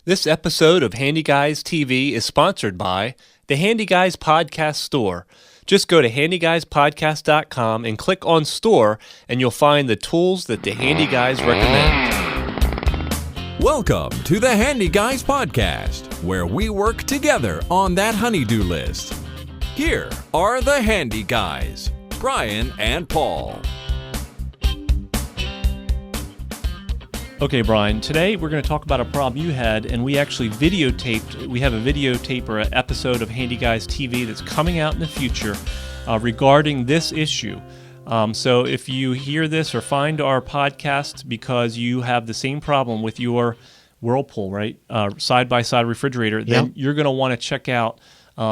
This episode of Handyguys TV is sponsored by the Handyguys Podcast Store. Just go to handyguyspodcast.com and click on Store, and you'll find the tools that the Handyguys recommend. Welcome to the Handyguys Podcast, where we work together on that honey-do list. Here are the Handyguys, Brian and Paul. Okay, Brian, today we're going to talk about a problem you had, and we actually videotaped. We have a videotape or an episode of Handyguys TV that's coming out in the future regarding this issue. So if you hear this or find our podcast because you have the same problem with your Whirlpool, right, side-by-side refrigerator, then you're going to want to check out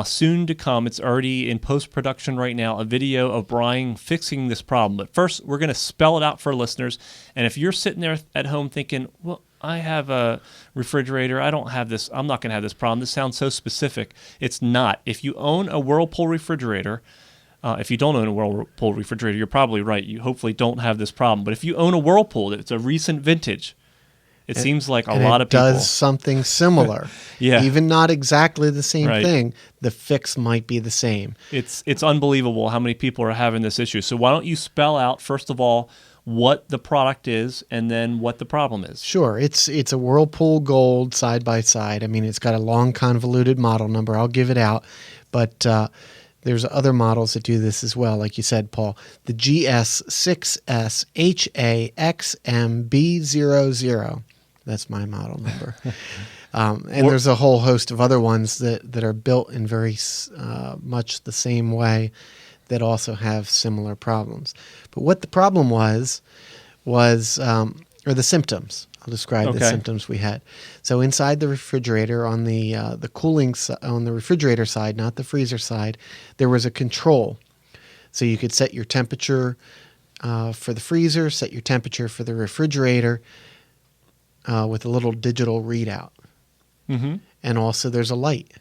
soon to come, it's already in post-production right now, a video of Brian fixing this problem. But first, we're going to spell it out for listeners. And if you're sitting there at home thinking, well, I have a refrigerator, I don't have this, I'm not going to have this problem, this sounds so specific. It's not. If you own a Whirlpool refrigerator, if you don't own a Whirlpool refrigerator, you're probably right. You hopefully don't have this problem. But if you own a Whirlpool, it's a recent vintage, it seems like a lot of people does something similar. Yeah. Even not exactly the same thing, the fix might be the same. It's unbelievable how many people are having this issue. So why don't you spell out, first of all, what the product is and then what the problem is? Sure. It's a Whirlpool Gold side-by-side. I mean, it's got a long convoluted model number. I'll give it out. But there's other models that do this as well, like you said, Paul. The GS6SHAXMB00. That's my model number. And there's a whole host of other ones that are built in very much the same way that also have similar problems. But what the problem was or the symptoms. I'll describe the symptoms we had. So inside the refrigerator, on the cooling on the refrigerator side, not the freezer side, there was a control. So you could set your temperature for the freezer, set your temperature for the refrigerator, with a little digital readout. Mm-hmm. And also there's a light.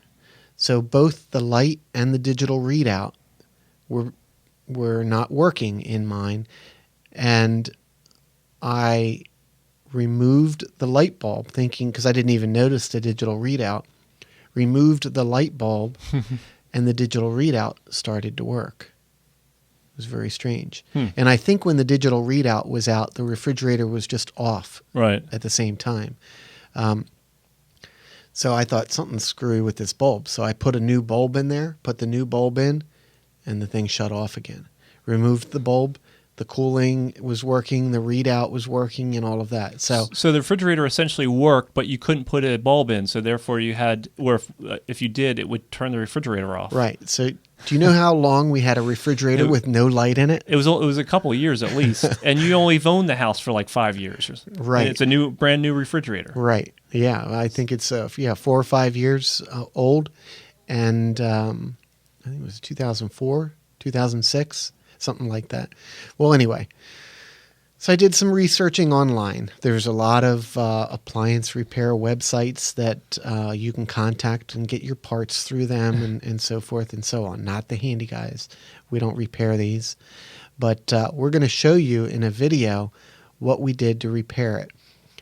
So both the light and the digital readout were not working in mine. And I removed the light bulb thinking, because I didn't even notice the digital readout, removed the light bulb and the digital readout started to work. It was very strange. And I think when the digital readout was out, the refrigerator was just off at the same time. So I thought something's screwy with this bulb. So I put a new bulb in there, put the new bulb in, and the thing shut off again. Removed the bulb, the cooling was working, the readout was working, and all of that. So the refrigerator essentially worked, but you couldn't put a bulb in, so therefore you had, or if you did, it would turn the refrigerator off. Right. So do you know how long we had a refrigerator with no light in it? It was a couple of years at least, and you only owned the house for like 5 years. Right. And it's a brand new refrigerator. Right. Yeah. I think it's 4 or 5 years old, and I think it was 2004, 2006. Something like that. Well, anyway, so I did some researching online. There's a lot of appliance repair websites that you can contact and get your parts through them and so forth and so on. Not the Handyguys. We don't repair these. But we're going to show you in a video what we did to repair it.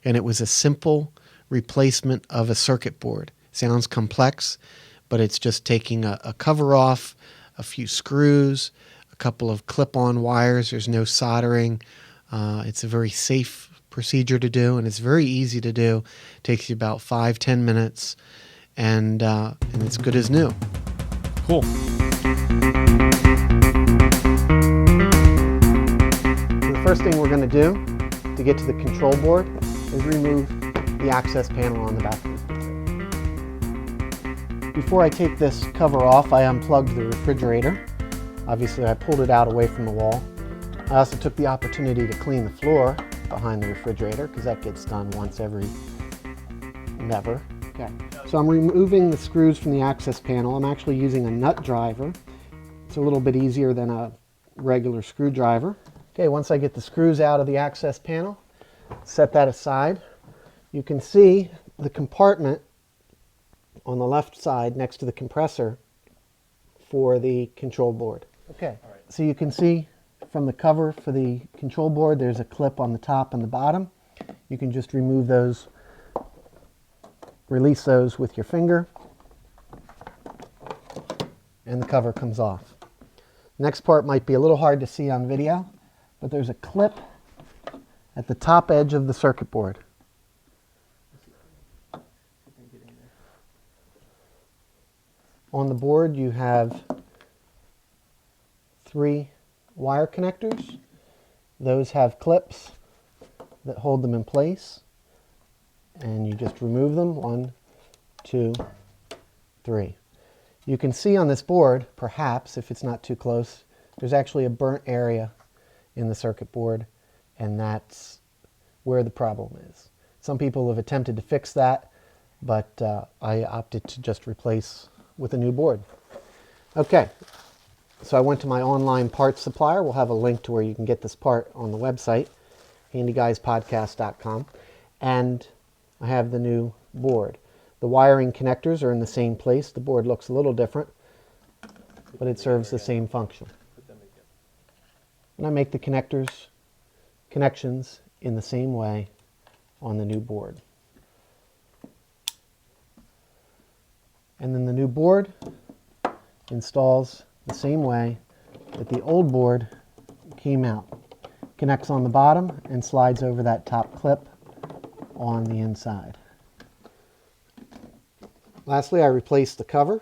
And it was a simple replacement of a circuit board. Sounds complex, but it's just taking a cover off, a few screws, a couple of clip-on wires. There's no soldering. It's a very safe procedure to do, and it's very easy to do. It takes you about 5-10 minutes, and it's good as new. Cool. The first thing we're going to do to get to the control board is remove the access panel on the back of the refrigerator. Before I take this cover off, I unplugged the refrigerator. Obviously, I pulled it out away from the wall. I also took the opportunity to clean the floor behind the refrigerator because that gets done once every never. Okay. So I'm removing the screws from the access panel. I'm actually using a nut driver. It's a little bit easier than a regular screwdriver. Okay, once I get the screws out of the access panel, set that aside. You can see the compartment on the left side next to the compressor for the control board. Okay, so you can see from the cover for the control board, there's a clip on the top and the bottom. You can just remove those release those with your finger, and the cover comes off. Next part might be a little hard to see on video, but there's a clip at the top edge of the circuit board. On the board you have 3 wire connectors. Those have clips that hold them in place, and you just remove them. 1, 2, 3. You can see on this board, perhaps if it's not too close, there's actually a burnt area in the circuit board, and that's where the problem is. Some people have attempted to fix that, but I opted to just replace with a new board. Okay, so I went to my online parts supplier. We'll have a link to where you can get this part on the website, handyguyspodcast.com, and I have the new board. The wiring connectors are in the same place. The board looks a little different, but it serves the same function. And I make the connections in the same way on the new board. And then the new board installs the same way that the old board came out. Connects on the bottom and slides over that top clip on the inside. Lastly, I replaced the cover.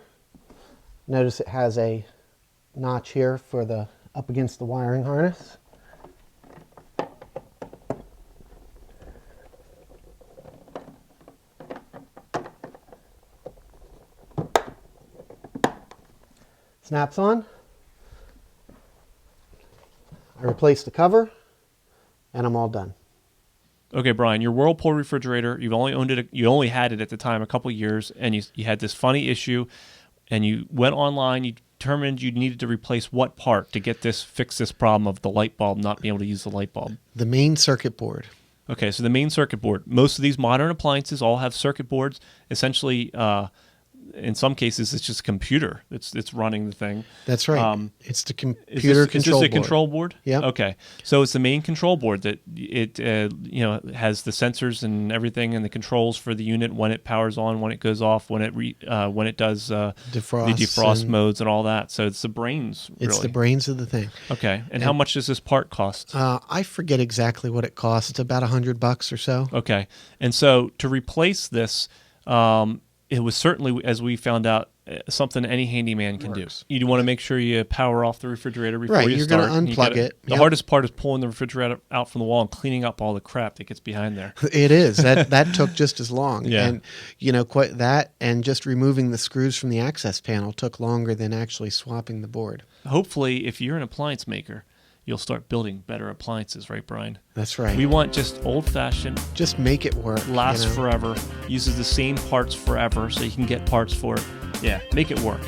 Notice it has a notch here for the up against the wiring harness. Snaps on. I replaced the cover, and I'm all done. Okay, Brian, your Whirlpool refrigerator, you only had it at the time a couple years, and you had this funny issue, and you went online, you determined you needed to replace what part to fix this problem of the light bulb not being able to use the light bulb? The main circuit board. Okay, so the main circuit board. Most of these modern appliances all have circuit boards. Essentially, in some cases, it's just a computer that's running the thing. That's right. It's the computer control board. Is this a board. control board? Yeah. Okay. So it's the main control board that it has the sensors and everything and the controls for the unit, when it powers on, when it goes off, when it does the defrost modes and all that. So it's the brains. Really. It's the brains of the thing. Okay. And how much does this part cost? I forget exactly what it costs. About $100 or so. Okay. And so to replace this, it was certainly, as we found out, something any handyman can do. You want to make sure you power off the refrigerator before you start. Right, you're going to unplug it. The hardest part is pulling the refrigerator out from the wall and cleaning up all the crap that gets behind there. It is. That took just as long. Yeah. And, quite that and just removing the screws from the access panel took longer than actually swapping the board. Hopefully, if you're an appliance maker, you'll start building better appliances, right, Brian? That's right. We want just old-fashioned. Just make it work. Lasts forever. Uses the same parts forever, so you can get parts for it. Yeah, make it work.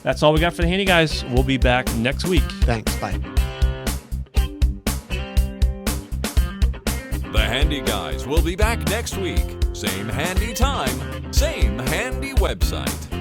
That's all we got for the Handy Guys. We'll be back next week. Thanks. Bye. The Handy Guys will be back next week. Same handy time, same handy website.